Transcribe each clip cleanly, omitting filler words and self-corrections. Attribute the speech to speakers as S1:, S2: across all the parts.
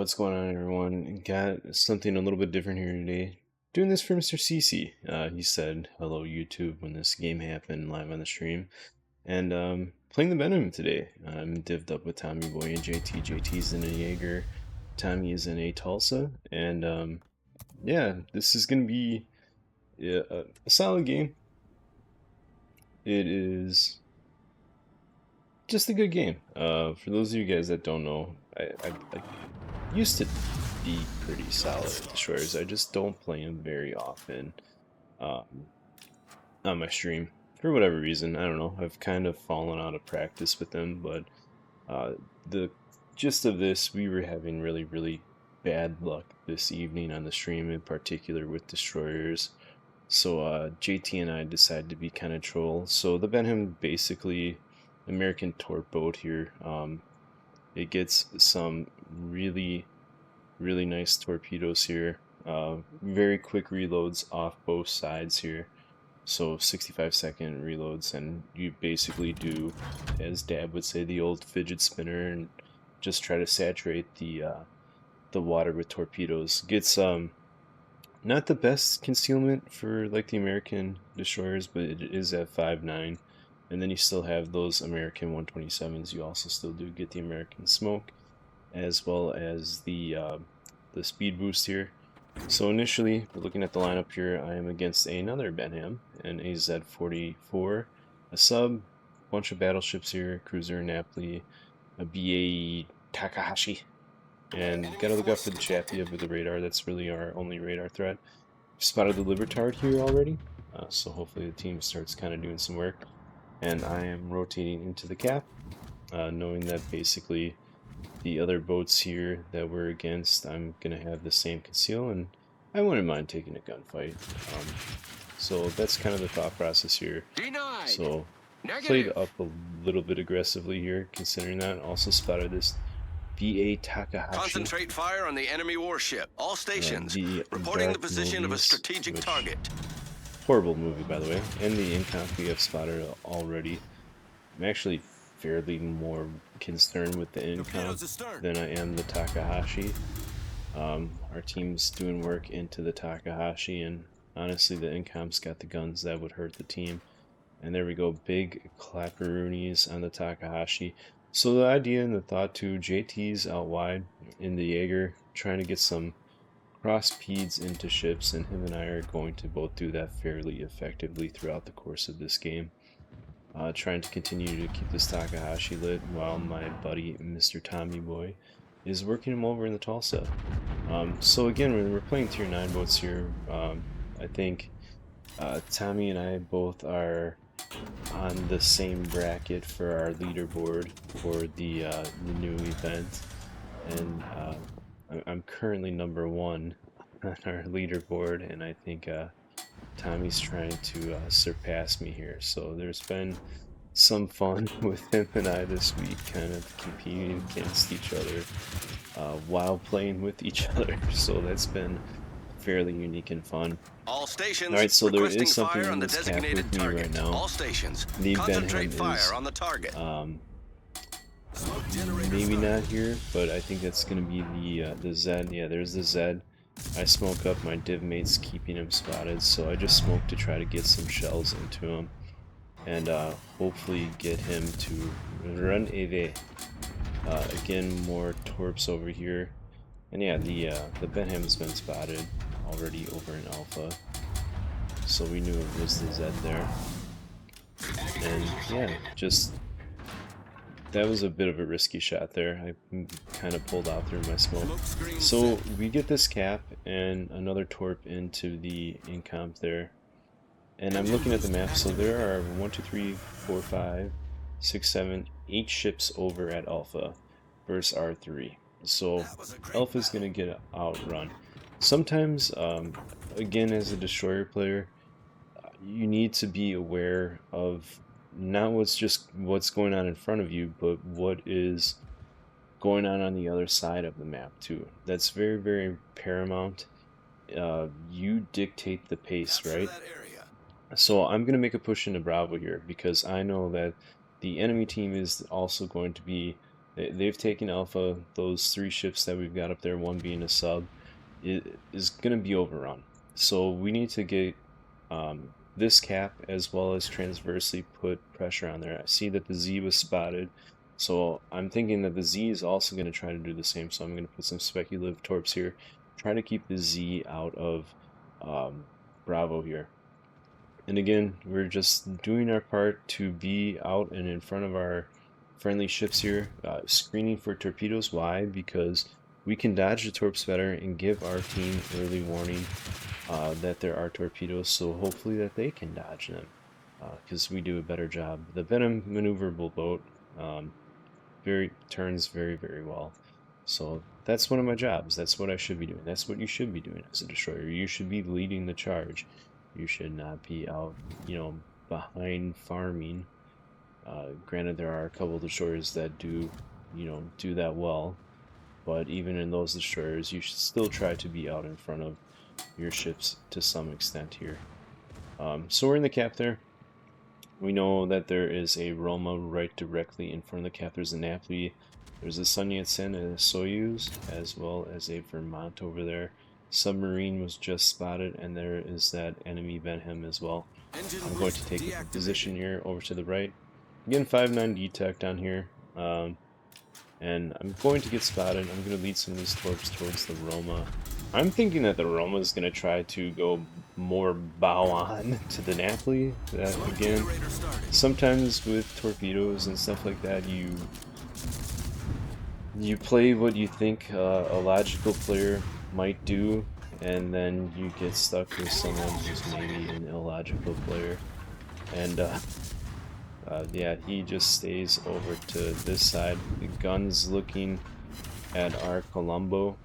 S1: What's going on, everyone? Got something a little bit different here today. Doing this for Mr. CC. He said, "Hello, YouTube," when this game happened live on the stream. And playing the Benham today. I'm divved up with Tommy Boy and JT. JT's in a Jaeger. Tommy is in a Tulsa. And yeah, this is going to be a solid game. It is just a good game. For those of you guys that don't know, I used to be pretty solid at Destroyers. I just don't play them very often on my stream. For whatever reason, I don't know. I've kind of fallen out of practice with them, but the gist of this, we were having really bad luck this evening on the stream, in particular with Destroyers. So JT and I decided to be kind of troll. So the Benham, basically American torp boat here. It gets some really nice torpedoes here. Very quick reloads off both sides here. So 65-second reloads, and you basically do, as Dad would say, the old fidget spinner, and just try to saturate the water with torpedoes. Gets not the best concealment for like the American destroyers, but it is at 5.9. And then you still have those American 127s. You also still do get the American smoke, as well as the speed boost here. So initially, we're looking at the lineup here. I am against another Benham, an AZ-44, a sub, bunch of battleships here, cruiser Napoli, a BA Takahashi, and gotta look out for the Chappie over the radar. That's really our only radar threat. Spotted the Libertard here already, so hopefully the team starts kind of doing some work. And I am rotating into the cap, knowing that basically the other boats here that we're against, I'm going to have the same conceal, and I wouldn't mind taking a gunfight. So that's kind of the thought process here.
S2: Denied.
S1: So played up a little bit aggressively here, considering that. Also spotted this BA Takahashi.
S2: Concentrate fire on the enemy warship. All stations reporting the position of a strategic target.
S1: Horrible movie, by the way. And the incomp we have spotted already. I'm actually fairly more concerned with the incomp than I am the Takahashi. Our team's doing work into the Takahashi, and honestly the incomp's got the guns that would hurt the team. And there we go, big clapperoonies on the Takahashi. So the idea and the thought too, JT's out wide in the Jaeger, trying to get some cross peeds into ships, and him and I are going to both do that fairly effectively throughout the course of this game. Trying to continue to keep this Takahashi lit while my buddy Mr. Tommy Boy is working him over in the Tulsa. So again, when we're playing tier 9 boats here, I think Tommy and I both are on the same bracket for our leaderboard for the new event, and I'm currently number 1 on our leaderboard, and I think Tommy's trying to surpass me here. So there's been some fun with him and I this week, kind of competing against each other while playing with each other. So that's been fairly unique and fun.
S2: All stations.
S1: All right, so there is something
S2: fire on
S1: in
S2: the
S1: this cap
S2: designated
S1: with me
S2: target.
S1: right now.
S2: All stations.
S1: The
S2: Concentrate
S1: Benham
S2: fire
S1: is
S2: on the target.
S1: Maybe not here, but I think that's going to be the Zed. Yeah, there's the Zed. I smoke up, my div mate's keeping him spotted, so I just smoke to try to get some shells into him, and hopefully get him to run away. Again, more torps over here, and yeah, the Benham's been spotted already over in Alpha, so we knew it was the Zed there. And yeah, just that was a bit of a risky shot there. I kind of pulled out through my smoke. So we get this cap and another torp into the incomp there. And I'm looking at the map, so there are 1, 2, 3, 4, 5, 6, 7, 8 ships over at Alpha versus R3. So Alpha's going to get outrun. Sometimes, again, as a destroyer player, you need to be aware of not what's going on in front of you, but what is going on the other side of the map too. That's very paramount. You dictate the pace, right? So I'm going to make a push into Bravo here, because I know that the enemy team is also going to be They've taken Alpha. Those 3 ships that we've got up there, one being a sub, it is going to be overrun. So we need to get this cap as well as transversely put pressure on there. I see that the Z was spotted, so I'm thinking that the Z is also going to try to do the same. So I'm going to put some speculative torps here, try to keep the Z out of Bravo here. And again, we're just doing our part to be out and in front of our friendly ships here, screening for torpedoes. Why? Because we can dodge the torps better and give our team early warning that there are torpedoes, so hopefully that they can dodge them, because we do a better job. The Benham maneuverable boat turns very, very well. So that's one of my jobs. That's what I should be doing. That's what you should be doing as a destroyer. You should be leading the charge. You should not be out, behind farming. Granted, there are a couple of destroyers that do that well, but even in those destroyers, you should still try to be out in front of your ships to some extent here. So we're in the cap there. We know that there is a Roma right directly in front of the cap. There's a Napoli, there's a Sun Yat-sen and a Soyuz, as well as a Vermont over there. Submarine was just spotted, and there is that enemy Benham as well. I'm going to take a position here over to the right. Again, 5-9 detect on here. And I'm going to get spotted. I'm going to lead some of these torps towards the Roma. I'm thinking that the Roma is going to try to go more bow on to the Napoli. Again, sometimes with torpedoes and stuff like that, you play what you think a logical player might do, and then you get stuck with someone who's maybe an illogical player. And yeah, he just stays over to this side. The gun's looking at our Colombo,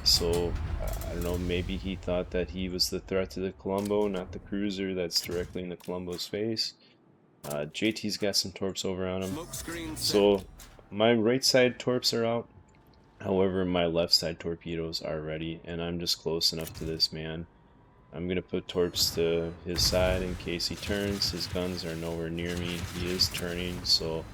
S1: so I don't know, maybe he thought that he was the threat to the Colombo, not the cruiser that's directly in the Colombo's face. JT's got some torps over on him. So my right side torps are out, however my left side torpedoes are ready, and I'm just close enough to this man. I'm going to put torps to his side in case he turns. His guns are nowhere near me. He is turning, so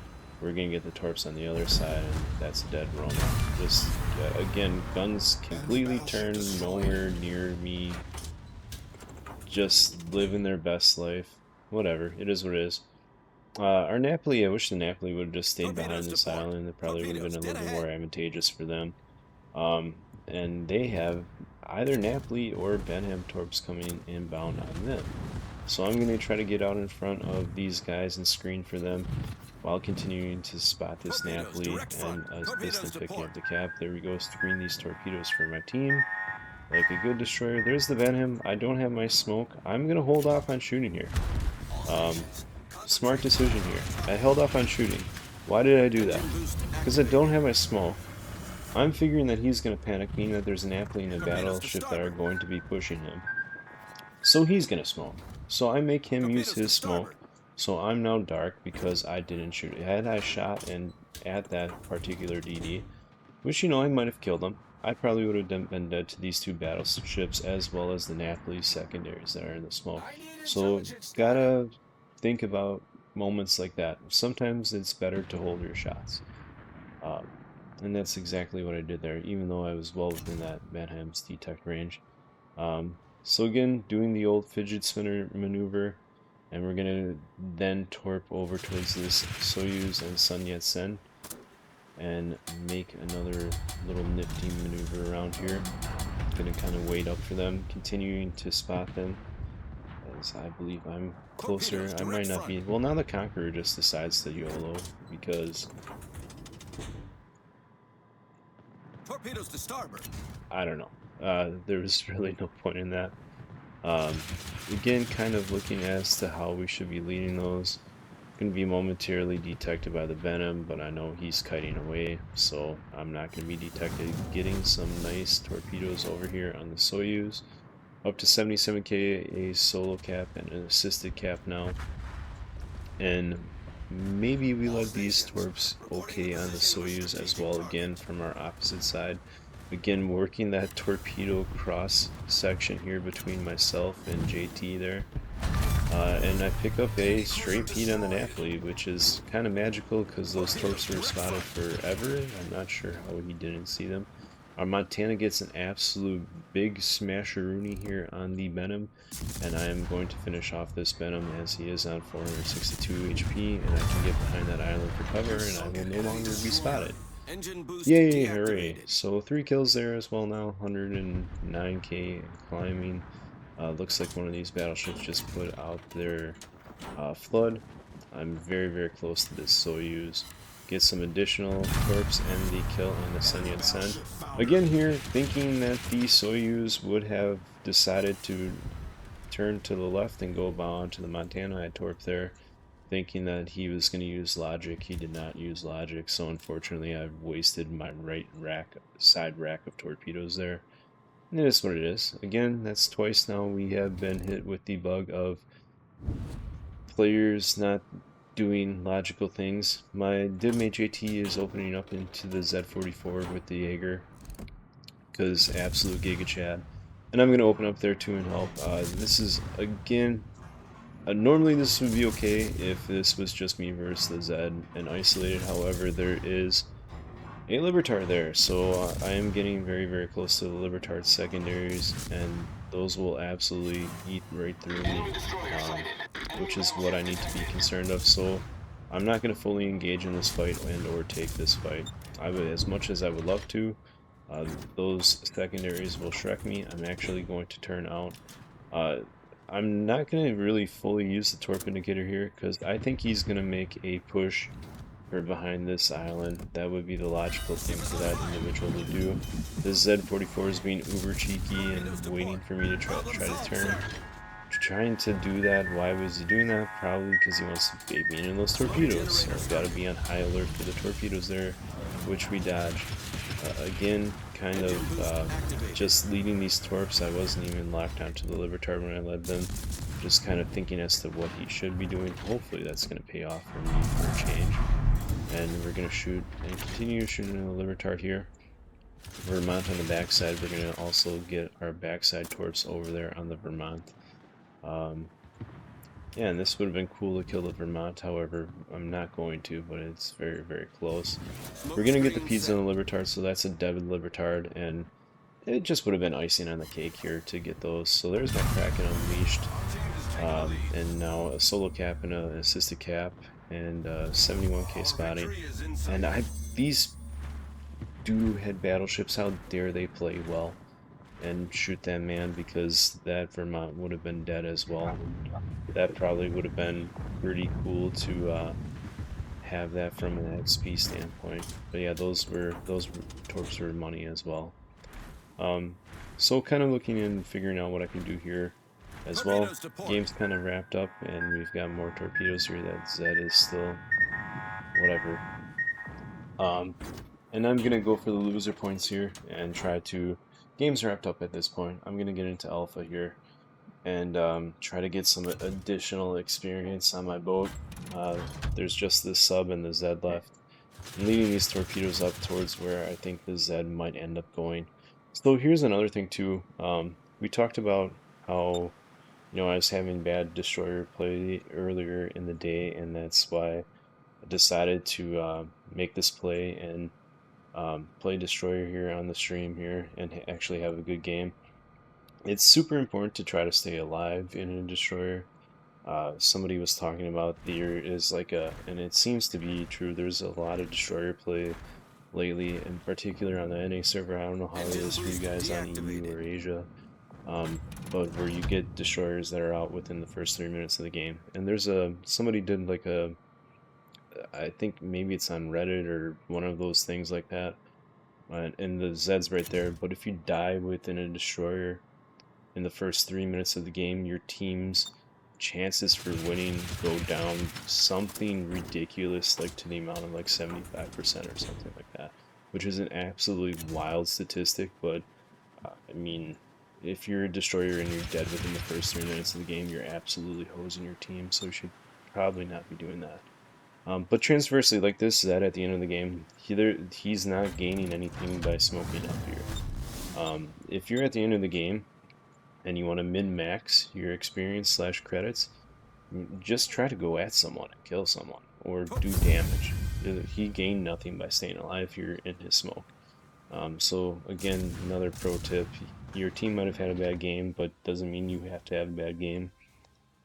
S1: we're going to get the torps on the other side, and that's a dead Roma. Just, again, guns completely turned, nowhere near me. Just living their best life. Whatever, it is what it is. Our Napoli, I wish the Napoli would have just stayed behind this island. It probably would have been a little bit more advantageous for them. And they have either Napoli or Benham torps coming inbound on them. So I'm going to try to get out in front of these guys and screen for them while continuing to spot this Napoli and a piston picking up the cap. There we go, screen these torpedoes for my team like a good destroyer. There's the Benham. I don't have my smoke. I'm going to hold off on shooting here. Smart decision here. I held off on shooting. Why did I do that? Because I don't have my smoke. I'm figuring that he's going to panic, meaning that there's an Napoli and a battleship that are going to be pushing him. So he's going to smoke. So I make him use his smoke. So I'm now dark because I didn't shoot. Had I shot and at that particular DD, which, I might have killed him, I probably would have been dead to these 2 battleships as well as the Napoli secondaries that are in the smoke. So gotta think about moments like that. Sometimes it's better to hold your shots. And that's exactly what I did there, even though I was well within that Benham's detect range. So again, doing the old fidget spinner maneuver, and we're going to then torp over towards this Soyuz and Sun Yat-sen, and make another little nifty maneuver around here. Going to kind of wait up for them, continuing to spot them, as I believe I'm closer. I might not be. Well, now the Conqueror just decides to YOLO, because
S2: torpedoes to starboard.
S1: I don't know. There was really no point in that. Again, kind of looking as to how we should be leading those. Going to be momentarily detected by the Benham, but I know he's kiting away, so I'm not going to be detected. Getting some nice torpedoes over here on the Soyuz. Up to 77k, a solo cap and an assisted cap now. And maybe we let these torps okay on the Soyuz as well, again from our opposite side. Again, working that torpedo cross section here between myself and JT there. And I pick up a straight Pete on the Napoli, which is kind of magical because those torps were spotted forever. I'm not sure how he didn't see them. Our Montana gets an absolute big smasheroonie here on the Benham, and I am going to finish off this Benham as he is on 462 HP, and I can get behind that island for cover, and I will no longer be spotted.
S2: Engine boost
S1: Yay, hooray.
S2: deactivated.
S1: So 3 kills there as well now, 109k climbing. Looks like one of these battleships just put out their flood. I'm very, very close to this Soyuz. Get some additional torps and the kill on the Sun Yat-sen. Again here, thinking that the Soyuz would have decided to turn to the left and go bound to the Montana. I torped there, thinking that he was going to use logic. He did not use logic, so unfortunately I've wasted my right side rack of torpedoes there. And it is what it is. Again, that's twice now we have been hit with the bug of players not doing logical things. My Dibmate JT is opening up into the Z44 with the Jaeger, because absolute Giga Chad. And I'm going to open up there too and help. This is, again, normally this would be okay if this was just me versus the Z and isolated. However, there is a Libertard there, so I am getting very, very close to the Libertard secondaries, and those will absolutely eat right through me, which is what I need to be concerned of. So I'm not going to fully engage in this fight and or take this fight. As much as I would love to, those secondaries will Shrek me. I'm actually going to turn out. I'm not going to really fully use the torp indicator here because I think he's going to make a push for behind this island. That would be the logical thing for that individual to do. This Z44 is being uber cheeky and waiting for me to try to turn. Trying to do that. Why was he doing that? Probably because he wants to be in those torpedoes. I've got to be on high alert for the torpedoes there, which we dodged. Again, kind of just leading these torps. I wasn't even locked onto the Libertard when I led them. Just kind of thinking as to what he should be doing. Hopefully that's going to pay off for me for a change. And we're going to shoot and continue shooting the Libertard here. Vermont on the backside. We're going to also get our backside torps over there on the Vermont. Yeah, and this would have been cool to kill the Vermont, however, I'm not going to, but it's very, very close. We're going to get the pizza on the Libertard, so that's a Devid Libertard, and it just would have been icing on the cake here to get those. So there's my Kraken unleashed, and now a solo cap and an assisted cap, and 71k spotting. And these doo-head battleships, how dare they play well and shoot that man, because that Vermont would have been dead as well. That probably would have been pretty cool to have that from an XP standpoint. But yeah, those torps were money as well. So kind of looking and figuring out what I can do here as well. Game's kind of wrapped up, and we've got more torpedoes here. That Z is still whatever. And I'm gonna go for the loser points here and try to. Game's wrapped up at this point. I'm gonna get into alpha here and try to get some additional experience on my boat. There's just this sub and the Z left. I'm leading these torpedoes up towards where I think the Z might end up going. So here's another thing too. We talked about how, you know, I was having bad destroyer play earlier in the day, and that's why I decided to make this play and play destroyer here on the stream here and actually have a good game. It's super important to try to stay alive in a destroyer. Somebody was talking about there is like and it seems to be true, there's a lot of destroyer play lately, in particular on the NA server. I don't know how it is for you guys on EU or Asia, but where you get destroyers that are out within the first 3 minutes of the game. And there's somebody did like I think maybe it's on Reddit or one of those things like that, and the Z's right there. But if you die within a destroyer in the first 3 minutes of the game, your team's chances for winning go down something ridiculous, like to the amount of like 75% or something like that, which is an absolutely wild statistic. But I mean, if you're a destroyer and you're dead within the first 3 minutes of the game, you're absolutely hosing your team, so you should probably not be doing that. But transversely, like this Z at the end of the game, he's not gaining anything by smoking up here. If you're at the end of the game and you want to min-max your experience / credits, just try to go at someone and kill someone or do damage. He gained nothing by staying alive if you're in his smoke. So again, another pro tip: your team might have had a bad game, but doesn't mean you have to have a bad game.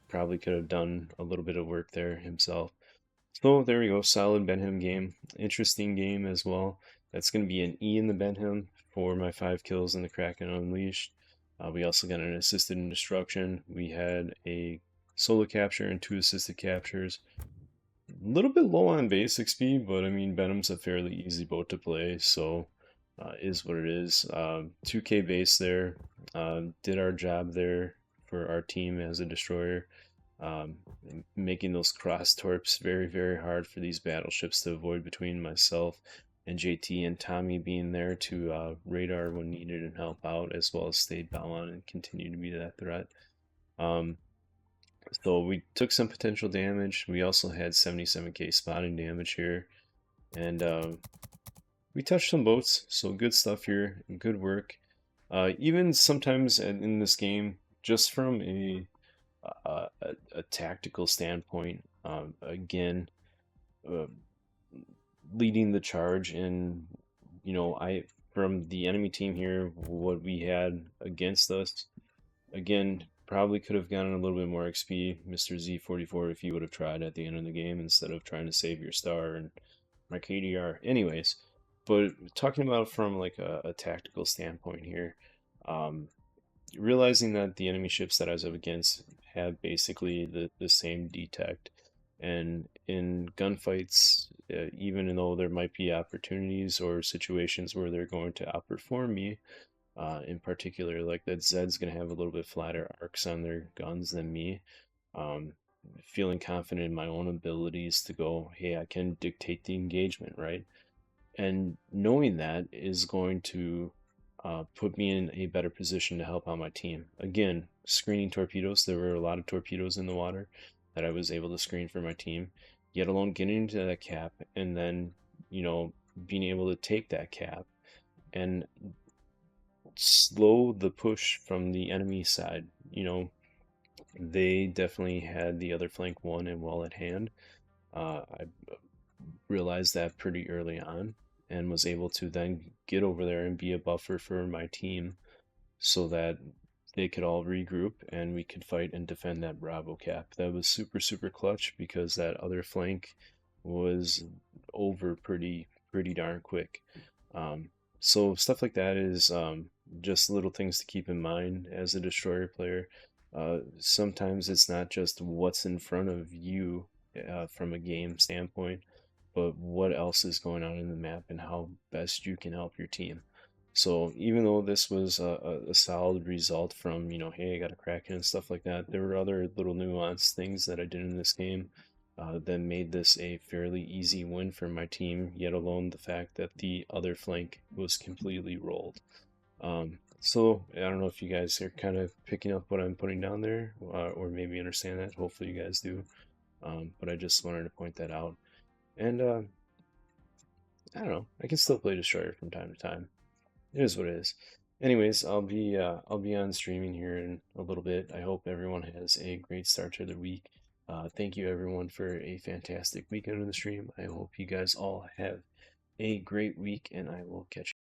S1: Probably could have done a little bit of work there himself. So there we go, solid Benham game. Interesting game as well. That's going to be an E in the Benham for my 5 kills in the Kraken Unleashed. We also got an assisted in destruction. We had a solo capture and 2 assisted captures. A little bit low on basic speed, but I mean, Benham's a fairly easy boat to play, so is what it is. 2K base there. Did our job there for our team as a destroyer. Um, Making those cross torps very, very hard for these battleships to avoid between myself and JT, and Tommy being there to radar when needed and help out, as well as stay bound and continue to be that threat. Um, so we took some potential damage. We also had 77k spotting damage here, and we touched some boats, so good stuff here, good work. Even sometimes in this game, just from a tactical standpoint, again, uh, leading the charge, and I from the enemy team here, what we had against us, again, probably could have gotten a little bit more XP, Mr. Z44, if you would have tried at the end of the game instead of trying to save your star and my KDR. Anyways, but talking about from like a tactical standpoint here, um, realizing that the enemy ships that I was up against have basically the same detect, and in gunfights, even though there might be opportunities or situations where they're going to outperform me, in particular, like that Zed's going to have a little bit flatter arcs on their guns than me. Um, Feeling confident in my own abilities to go, hey, I can dictate the engagement, right? And knowing that is going to put me in a better position to help out my team. Again, screening torpedoes, there were a lot of torpedoes in the water that I was able to screen for my team, yet alone getting into that cap and then, being able to take that cap and slow the push from the enemy side. They definitely had the other flank won and well at hand. I realized that pretty early on and was able to then get over there and be a buffer for my team so that they could all regroup and we could fight and defend that Bravo cap. That was super, super clutch because that other flank was over pretty darn quick. So stuff like that is just little things to keep in mind as a destroyer player. Sometimes it's not just what's in front of you from a game standpoint, but what else is going on in the map and how best you can help your team. So even though this was a solid result from, hey, I got a Kraken and stuff like that, there were other little nuanced things that I did in this game that made this a fairly easy win for my team, yet alone the fact that the other flank was completely rolled. So I don't know if you guys are kind of picking up what I'm putting down there, or maybe understand that. Hopefully you guys do. But I just wanted to point that out. And I don't know, I can still play Destroyer from time to time. It is what it is. Anyways, I'll be on streaming here in a little bit. I hope everyone has a great start to their week. Thank you everyone for a fantastic weekend on the stream. I hope you guys all have a great week, and I will catch you.